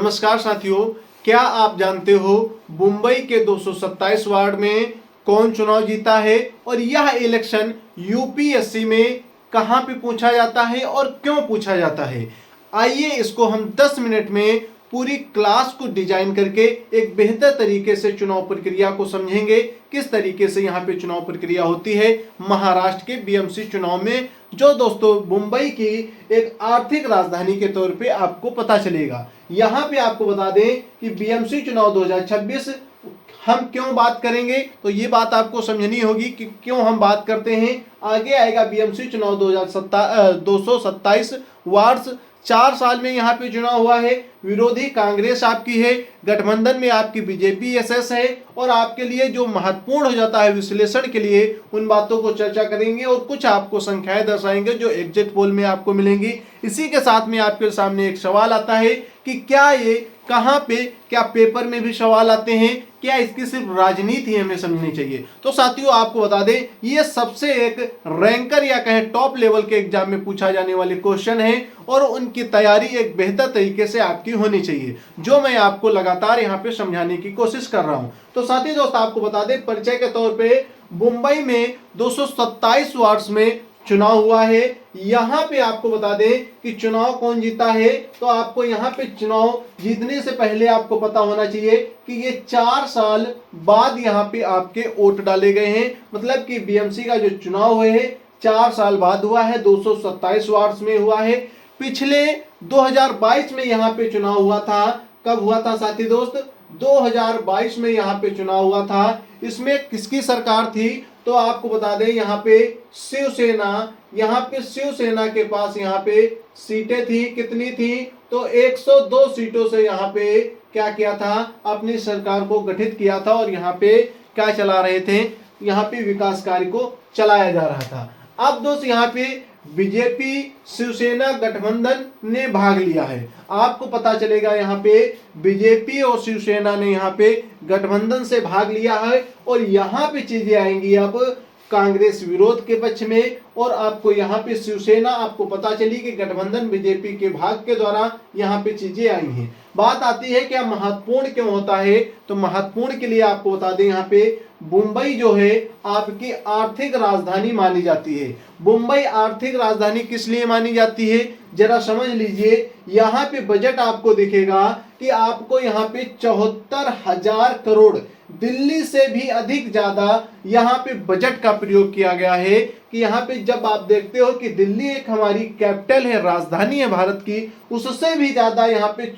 नमस्कार साथियों, क्या आप जानते हो मुंबई के 227 वार्ड में कौन चुनाव जीता है और यह इलेक्शन यूपीएससी में कहां पे पूछा जाता है और क्यों पूछा जाता है। आइए इसको हम 10 मिनट में पूरी क्लास को डिजाइन करके एक बेहतर तरीके से चुनाव प्रक्रिया को समझेंगे। किस तरीके से यहाँ पे चुनाव प्रक्रिया होती है महाराष्ट्र के बीएमसी चुनाव में, जो दोस्तों मुंबई की एक आर्थिक राजधानी के तौर पे आपको पता चलेगा। यहाँ पे आपको बता दें कि बीएमसी चुनाव 2026 हम क्यों बात करेंगे, तो ये बात आपको समझनी होगी कि क्यों हम बात करते हैं। आगे आएगा बीएमसी चुनाव 227 वार्ड्स, 4 साल में यहाँ पे चुनाव हुआ है। विरोधी कांग्रेस आपकी है, गठबंधन में आपकी बीजेपी एसएस है। और आपके लिए जो महत्वपूर्ण हो जाता है विश्लेषण के लिए, उन बातों को चर्चा करेंगे और कुछ आपको संख्याएं दर्शाएंगे जो एग्जिट पोल में आपको मिलेंगी। इसी के साथ में आपके सामने एक सवाल आता है कि क्या ये कहाँ पे, क्या पेपर में भी सवाल आते हैं, क्या इसकी सिर्फ राजनीति हमें समझनी चाहिए। तो साथियों आपको बता दें, ये सबसे एक रैंकर या कहें टॉप लेवल के एग्जाम में पूछा जाने वाले क्वेश्चन है और उनकी तैयारी एक बेहतर तरीके से आपकी होनी चाहिए, जो मैं आपको लगातार यहाँ पे समझाने की कोशिश कर रहा हूँ। तो साथी दोस्त आपको बता दें, परिचय के तौर पे मुंबई में 227 वार्ड्स में चुनाव हुआ है। यहाँ पे आपको बता दें कि चुनाव कौन जीता है, तो आपको यहाँ पे चुनाव जीतने से पहले आपको पता होना चाहिए कि ये 4 साल बाद यहाँ पे आपके वोट डाले गए हैं। मतलब कि बीएमसी का जो चुनाव हुए है 4 साल बाद हुआ है, 227 वार्ड्स में हुआ है। पिछले 2022 में यहाँ पे चुनाव हुआ था। कब हुआ था साथी दोस्त? 2022 में यहाँ पे चुनाव हुआ था। इसमें किसकी सरकार थी, तो आपको बता दें यहाँ पे शिवसेना, यहाँ पे शिवसेना के पास यहाँ पे सीटें थी। कितनी थी? तो 102 सीटों से यहाँ पे क्या किया था, अपनी सरकार को गठित किया था और यहाँ पे क्या चला रहे थे, यहाँ पे विकास कार्य को चलाया जा रहा था। अब दोस्त यहाँ पे बीजेपी शिवसेना गठबंधन ने भाग लिया है। आपको पता चलेगा यहाँ पे बीजेपी और शिवसेना ने यहाँ पे गठबंधन से भाग लिया है और यहाँ पे चीजें आएंगी अब कांग्रेस विरोध के पक्ष में। और आपको यहाँ पे शिवसेना, आपको पता चली कि गठबंधन बीजेपी के भाग के द्वारा यहाँ पे चीजें आई हैं। बात आती है क्या महत्वपूर्ण क्यों होता है, तो महत्वपूर्ण के लिए आपको बता दें यहाँ पे मुंबई जो है आपकी आर्थिक राजधानी मानी जाती है। मुंबई आर्थिक राजधानी किस लिए मानी जाती है, जरा समझ लीजिए। यहाँ पे बजट आपको दिखेगा कि आपको यहाँ पे 74,000 करोड़, दिल्ली से भी अधिक ज्यादा यहाँ पे बजट का प्रयोग किया गया है। कि यहाँ पे जब आप देखते हो कि दिल्ली एक हमारी कैपिटल है, राजधानी है भारत की, उससे भी ज्यादा यहाँ पे एक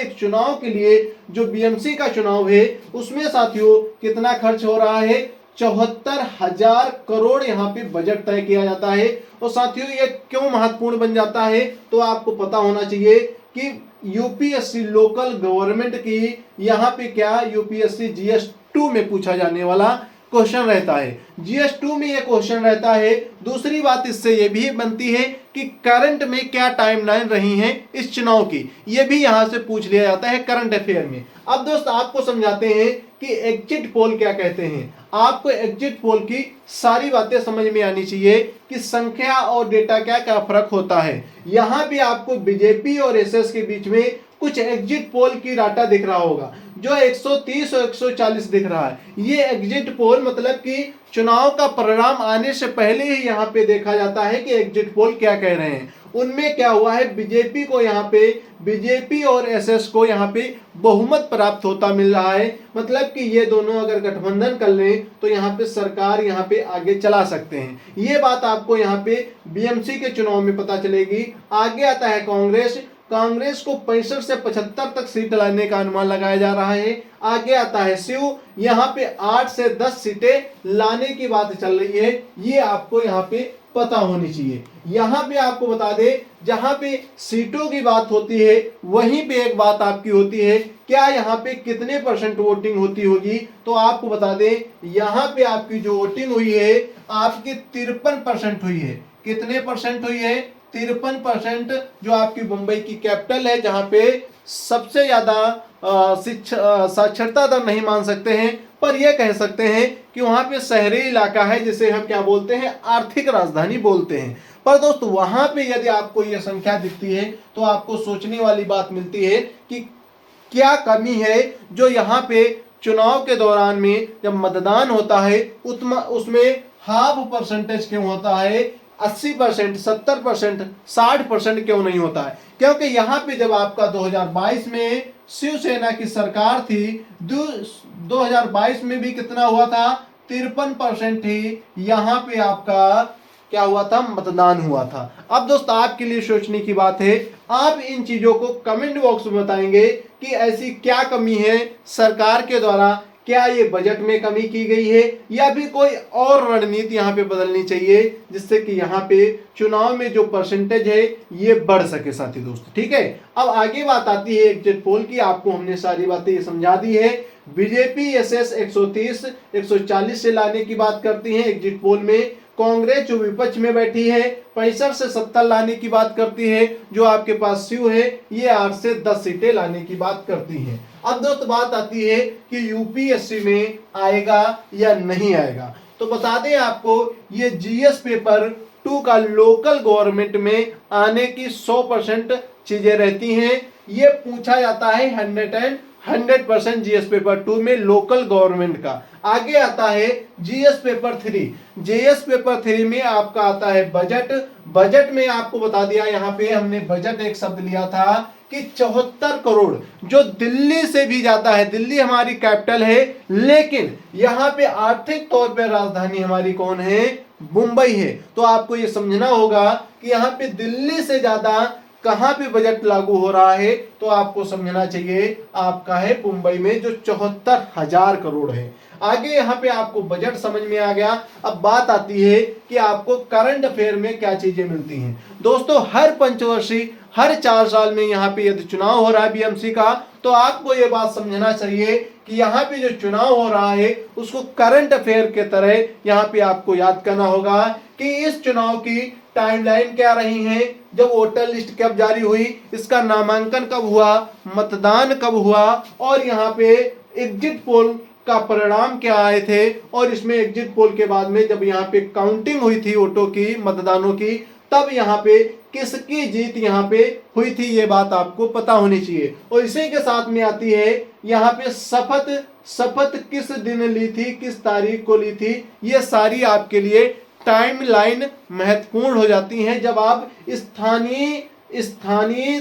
चुनाव के लिए जो बीएमसी का चुनाव है उसमें साथियों कितना खर्च हो रहा है, 74,000 करोड़ यहाँ पे बजट तय किया जाता है। और साथियों ये क्यों महत्वपूर्ण बन जाता है, तो आपको पता होना चाहिए कि यूपीएससी लोकल गवर्नमेंट की यहाँ पे क्या यूपीएससी GS2 में पूछा जाने वाला क्वेश्चन रहता है। GS2 में ये क्वेश्चन रहता है। दूसरी बात इससे ये भी बनती है कि करंट में क्या टाइमलाइन रही है इस चुनाव की, ये भी यहां से पूछ लिया जाता है करंट अफेयर में। अब दोस्त आपको समझाते हैं कि एग्जिट पोल क्या कहते हैं। आपको एग्जिट पोल की सारी बातें समझ में आनी चाहिए कि संख्या और डेटा क्या क्या फर्क होता है। यहाँ पे आपको बीजेपी और एसएस के बीच में कुछ एग्जिट पोल की डाटा दिख रहा होगा, जो 130 और 140 दिख रहा है। ये एग्जिट पोल मतलब कि चुनाव का परिणाम आने से पहले ही यहाँ पे देखा जाता है कि एग्जिट पोल क्या कह रहे हैं। उनमें क्या हुआ है, बीजेपी को यहाँ पे, बीजेपी और एसएस को यहाँ पे बहुमत प्राप्त होता मिल रहा है। मतलब कि ये दोनों अगर गठबंधन कर लें तो यहाँ पे सरकार यहाँ पे आगे चला सकते हैं। ये बात आपको यहाँ पे बीएमसी के चुनाव में पता चलेगी। आगे आता है कांग्रेस को 65 से 75 तक सीट लाने का अनुमान लगाया जा रहा है। आगे आता है शिव, यहाँ पे 8 से 10 सीटें लाने की बात चल रही है। ये आपको यहाँ पे पता होनी चाहिए। यहाँ पे आपको बता दें, जहां पे सीटों की बात होती है वहीं पे एक बात आपकी होती है, क्या यहाँ पे कितने परसेंट वोटिंग होती होगी, तो आपको बता दें यहाँ पे आपकी जो वोटिंग हुई है आपकी 53% हुई है। कितने परसेंट हुई है? 53%, जो आपकी मुंबई की कैपिटल है, जहां पे सबसे ज्यादा साक्षरता दर नहीं मान सकते हैं, पर यह कह सकते हैं कि वहां पे शहरी इलाका है जिसे हम क्या बोलते हैं, आर्थिक राजधानी बोलते हैं। पर दोस्तों वहां पे यदि आपको यह संख्या दिखती है तो आपको सोचने वाली बात मिलती है कि क्या कमी है जो यहाँ पे चुनाव के दौरान में जब मतदान होता है उसमें 0.5% क्यों होता है, 80%, 70%, 60% क्यों नहीं होता है? क्योंकि यहाँ पे जब आपका 2022 में शिवसेना की सरकार थी, 2022 में भी कितना हुआ था, 53% ही यहाँ पे आपका क्या हुआ था, मतदान हुआ था। अब दोस्त आपके लिए सोचने की बात है, आप इन चीजों को कमेंट बॉक्स में बताएंगे कि ऐसी क्या कमी है सरकार के द्वारा, क्या ये बजट में कमी की गई है या भी कोई और रणनीति यहाँ पे बदलनी चाहिए जिससे कि यहाँ पे चुनाव में जो परसेंटेज है ये बढ़ सके साथी दोस्त। ठीक है, अब आगे बात आती है एग्जिट पोल की। आपको हमने सारी बातें समझा दी है। बीजेपी एसएस 130 140 से लाने की बात करती है एग्जिट पोल में। कांग्रेस जो विपक्ष में बैठी है 65 से 70 लाने की बात करती है। जो आपके पास शिव है ये 8 से 10 सीटें लाने की बात करती है। अब दोस्त बात आती है कि यूपीएससी में आएगा या नहीं आएगा। तो बता दें आपको, ये जीएस पेपर 2 का लोकल गवर्नमेंट में आने की 100% चीजें रहती हैं। ये पूछा जाता है 100% जीएस पेपर 2 में लोकल गवर्नमेंट का। आगे आता है जीएस पेपर 3। जीएस पेपर 3 में आपका आता है बजट। बजट में आपको बता दिया, यहाँ पे हमने बजट एक शब्द लिया था कि 74 करोड़, जो दिल्ली से भी जाता है। दिल्ली हमारी कैपिटल है, लेकिन यहाँ पे आर्थिक तौर पे राजधानी हमारी कौन है, मुंबई है। तो आपको ये समझना होगा कि यहाँ पे दिल्ली से ज्यादा कहां पे बजट लागू हो रहा है, तो आपको समझना चाहिए आपका है मुंबई में, जो 74,000 करोड़ है। आगे यहाँ पे आपको बजट समझ में आ गया। अब बात आती है कि आपको करंट अफेयर में क्या चीजें मिलती हैं। दोस्तों हर पंचवर्षीय, हर 4 साल में यहाँ पे यदि चुनाव हो रहा है बीएमसी का, तो आपको ये बात समझना चाहिए कि यहाँ पे जो चुनाव हो रहा है उसको करंट अफेयर के तरह यहाँ पे आपको याद करना होगा कि इस चुनाव की टाइमलाइन क्या रही है, जब वोटर लिस्ट कब जारी हुई, इसका नामांकन कब हुआ, मतदान कब हुआ, और यहाँ पे एग्जिट पोल का परिणाम क्या आए थे, और इसमें एग्जिट पोल के बाद में जब यहाँ पे काउंटिंग हुई थी वोटों की, मतदानों की, तब यहाँ पे किसकी जीत यहाँ पे हुई थी, ये बात आपको पता होनी चाहिए। और इसी के साथ में आती है यहाँ पे शपथ किस दिन ली थी, किस तारीख को ली थी, ये सारी आपके लिए टाइमलाइन महत्वपूर्ण हो जाती हैं। जब आप स्थानीय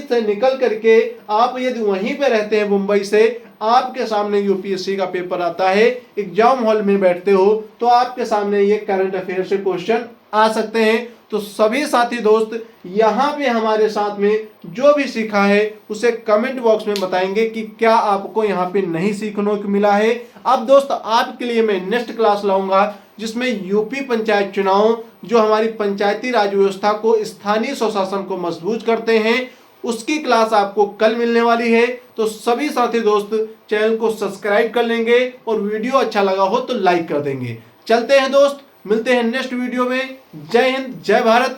से निकल करके आप यदि वहीं पे रहते हैं मुंबई से, आपके सामने यूपीएससी का पेपर आता है, एग्जाम हॉल में बैठते हो, तो आपके सामने ये करंट अफेयर से क्वेश्चन आ सकते हैं। तो सभी साथी दोस्त यहाँ पे हमारे साथ में जो भी सीखा है उसे कमेंट बॉक्स में बताएंगे कि क्या आपको यहाँ पे नहीं सीखने को मिला है। अब दोस्त आपके लिए मैं नेक्स्ट क्लास लाऊंगा जिसमें यूपी पंचायत चुनाव, जो हमारी पंचायती राज व्यवस्था को, स्थानीय स्वशासन को मजबूत करते हैं, उसकी क्लास आपको कल मिलने वाली है। तो सभी साथी दोस्त चैनल को सब्सक्राइब कर लेंगे और वीडियो अच्छा लगा हो तो लाइक कर देंगे। चलते हैं दोस्त, मिलते हैं नेक्स्ट वीडियो में। जय हिंद, जय भारत।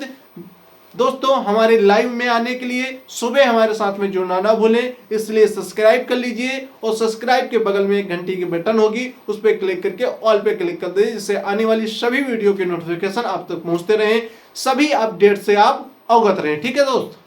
दोस्तों हमारे लाइव में आने के लिए सुबह हमारे साथ में जुड़ना ना भूलें, इसलिए सब्सक्राइब कर लीजिए और सब्सक्राइब के बगल में एक घंटी की बटन होगी, उस पर क्लिक करके ऑल पे क्लिक कर दीजिए, जिससे आने वाली सभी वीडियो के नोटिफिकेशन आप तक पहुंचते रहें, सभी अपडेट से आप अवगत रहें। ठीक है दोस्त।